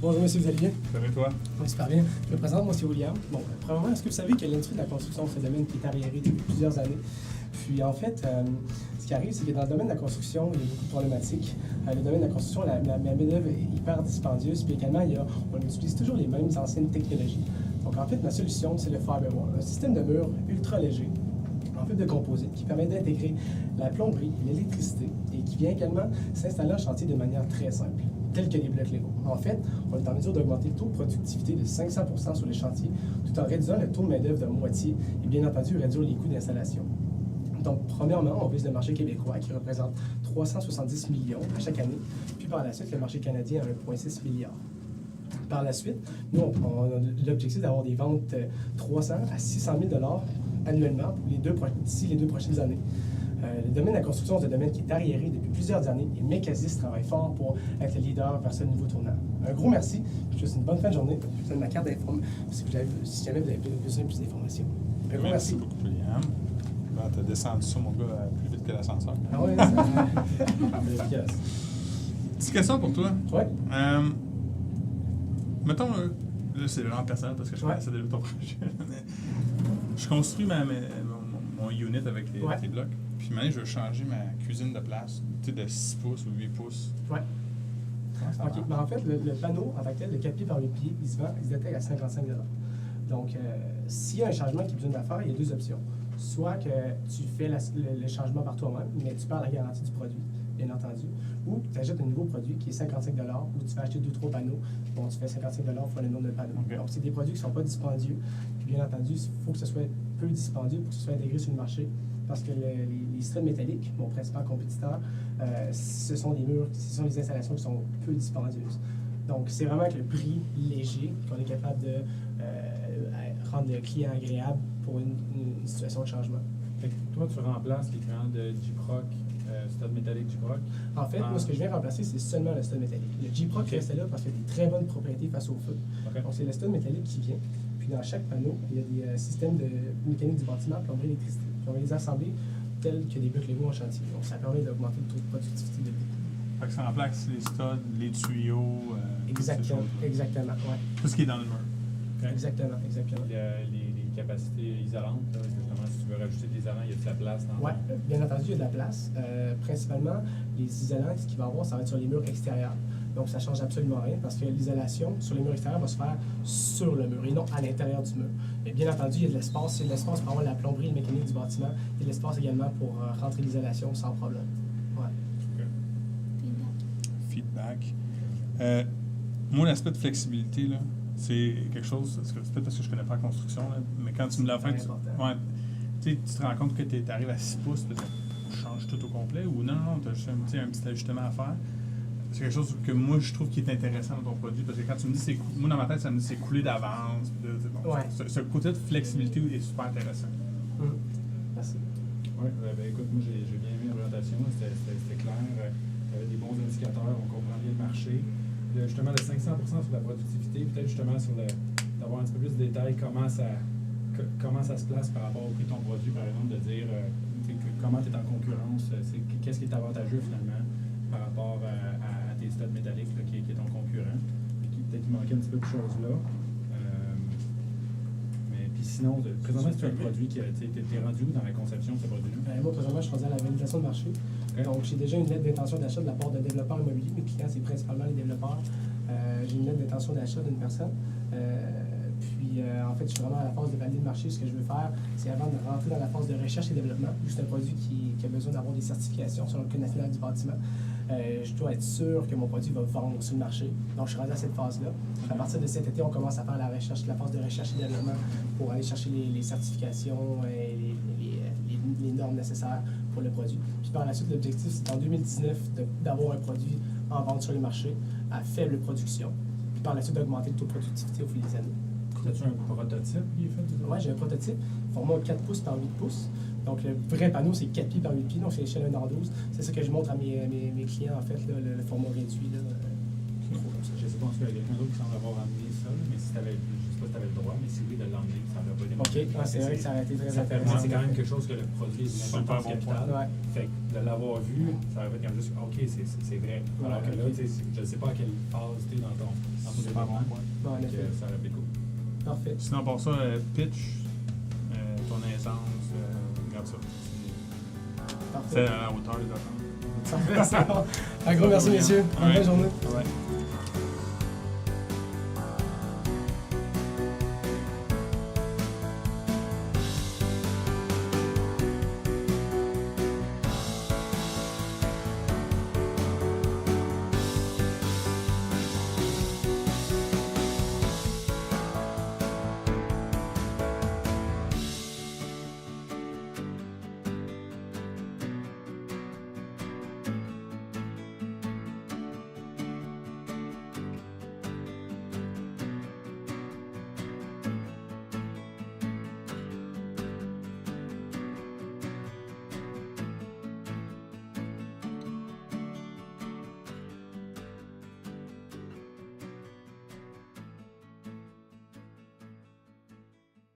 Bonjour, monsieur, vous allez bien? Ça va toi? Oui, super bien. Je me présente, moi, c'est William. Bon, premièrement, est-ce que vous savez que l'industrie de la construction, c'est un domaine qui est arriéré depuis plusieurs années? Puis, en fait, ce qui arrive, c'est que dans le domaine de la construction, il y a beaucoup de problématiques. Le domaine de la construction, la main-d'œuvre est hyper dispendieuse. Puis également, on utilise toujours les mêmes anciennes technologies. Donc, en fait, ma solution, c'est le Fiberwall, un système de mur ultra léger, en fait de composite, qui permet d'intégrer la plomberie, l'électricité, et qui vient également s'installer en chantier de manière très simple, tels que les blocs Lego. En fait, on est en mesure d'augmenter le taux de productivité de 500% sur les chantiers, tout en réduisant le taux de main-d'œuvre de moitié et bien entendu réduire les coûts d'installation. Donc, premièrement, on vise le marché québécois qui représente 370 millions à chaque année, puis par la suite, le marché canadien à 1,6 milliard. Par la suite, nous, on a l'objectif d'avoir des ventes 300 à 600 000 annuellement pour d'ici les 2 prochaines années. Le domaine de la construction, c'est un domaine qui est arriéré depuis plusieurs années et Mecasis travaille fort pour être le leader vers ce nouveau tournant. Un gros merci. Je vous souhaite une bonne fin de journée. Je vous donne ma carte d'information si jamais vous avez besoin de plus d'informations. Un gros merci. Merci beaucoup, William. Tu as descendu ça, mon gars, plus vite que l'ascenseur. Ah oui, c'est efficace. Petite question pour toi. Oui. Mettons, là, c'est vraiment personnel parce que je connaissais déjà ton projet. Je construis mon unit avec les blocs. Puis maintenant, je veux changer ma cuisine de place, tu sais, de 6 pouces ou 8 pouces. Oui. OK. Ben, en fait, le panneau, en tant que tel, de 4 pieds par 8 pieds, il se détaille à 55 $. Donc, s'il y a un changement qui est besoin de faire, il y a 2 options. Soit que tu fais le changement par toi-même, mais tu perds la garantie du produit, bien entendu. Ou tu achètes un nouveau produit qui est 55 $, ou tu vas acheter 2-3 panneaux. Bon, tu fais 55 $ fois le nombre de panneaux. Okay. Donc, c'est des produits qui ne sont pas dispendieux. Puis, bien entendu, il faut que ce soit peu dispendieux pour que ce soit intégré sur le marché. Parce que les studs métalliques, mon principal compétiteur, ce sont des installations qui sont peu dispendieuses. Donc, c'est vraiment avec le prix léger qu'on est capable de rendre le client agréable pour une situation de changement. Fait que toi, tu remplaces l'écran de Gyproc, stud métallique Gyproc? En fait, moi, ce que je viens remplacer, c'est seulement le stud métallique. Le Gyproc reste là parce qu'il y a des très bonnes propriétés face au feu. Okay. Donc, c'est le stud métallique qui vient. Puis, dans chaque panneau, il y a des systèmes de mécanique du bâtiment, plomberie, électricité. Puis, on va les assembler tels que des blocs Lego en chantier. Donc, ça permet d'augmenter le taux de productivité de beaucoup. Fait que ça remplace les studs, les tuyaux. Exactement, ouais. Tout ce qui est dans le mur. Okay. Exactement. Les capacités isolantes, là, justement, si tu veux rajouter des isolants, il y a de la place dans Oui, bien entendu, il y a de la place. Principalement, les isolants, ce qu'il va y avoir, ça va être sur les murs extérieurs. Donc, ça ne change absolument rien parce que l'isolation sur les murs extérieurs va se faire sur le mur et non à l'intérieur du mur. Mais bien entendu, il y a de l'espace. Il y a de l'espace pour avoir la plomberie, le mécanique du bâtiment. Il y a de l'espace également pour rentrer l'isolation sans problème. Ouais. Okay. Feedback. Moi, l'aspect de flexibilité, là, c'est quelque chose, c'est peut-être parce que je connais pas la construction, là, mais quand tu me l'as fait, tu te rends compte que tu arrives à 6 pouces, peut-être tu changes tout au complet, ou non, tu as juste un petit ajustement à faire. C'est quelque chose que moi, je trouve qui est intéressant dans ton produit, parce que quand tu me dis, moi, dans ma tête, ça me dit c'est coulé d'avance. Ce côté de flexibilité est super intéressant. Merci. Oui, écoute, moi, j'ai bien aimé l'orientation, c'était clair. Tu avais des bons indicateurs, on comprend bien le marché. Justement, le 500% sur la productivité, peut-être justement d'avoir un petit peu plus de détails, comment ça se place par rapport au prix de ton produit, par exemple, de dire comment tu es en concurrence, qu'est-ce qui est avantageux finalement par rapport à tes studs métalliques là, qui est ton concurrent. Peut-être qu'il manquait un petit peu de choses là. Mais puis sinon, présentement, c'est un produit qui t'es rendu où dans la conception de ce produit-là? Moi, présentement, je suis rendu à la validation de marché. Donc, j'ai déjà une lettre d'intention d'achat de la part d'un développeur immobilier. Mes clients, c'est principalement les développeurs. J'ai une lettre d'intention d'achat d'une personne. En fait, je suis vraiment à la phase de valider le marché. Ce que je veux faire, c'est avant de rentrer dans la phase de recherche et développement, juste un produit qui a besoin d'avoir des certifications selon le Code national du bâtiment. Je dois être sûr que mon produit va vendre sur le marché. Donc, je suis rendu à cette phase-là. À partir de cet été, on commence à faire la recherche, la phase de recherche et développement pour aller chercher les certifications et les normes nécessaires pour le produit. Puis par la suite, l'objectif, c'est en 2019 d'avoir un produit en vente sur le marché à faible production. Puis par la suite, d'augmenter le taux de productivité au fil des années. As-tu un prototype qui est fait? Oui, j'ai un prototype, format 4 pouces par 8 pouces. Donc, le vrai panneau, c'est 4 pieds par 8 pieds, donc c'est l'échelle 1 dans 12. C'est ça que je montre à mes clients, en fait, là, le format réduit. Là. trop comme ça. Je sais pas si il y a quelqu'un d'autre qui semble avoir amené ça, là, mais si t'avais, je sais pas si t'avais le droit, mais si oui, de l'emmener, ça aurait pas été OK, ah, c'est vrai que ça aurait été très intéressant. C'est quand même quelque chose que le produit est d'une Super importance bon capitale. Ouais. Fait que de l'avoir vu, ça aurait été comme juste, OK, c'est vrai. Alors que là, tu sais, je sais pas à quelle phase tu es dans ton Super bon. développement. Bon, en Fait effet. que ça aurait été cool. Parfait. Sinon, pour ça, pitch, ton aisance, regarde ça. C'est Parfait. à la hauteur des attentes. Parfait, c'est bon. Un gros merci, messieurs. Bonne Ouais. journée. Ouais.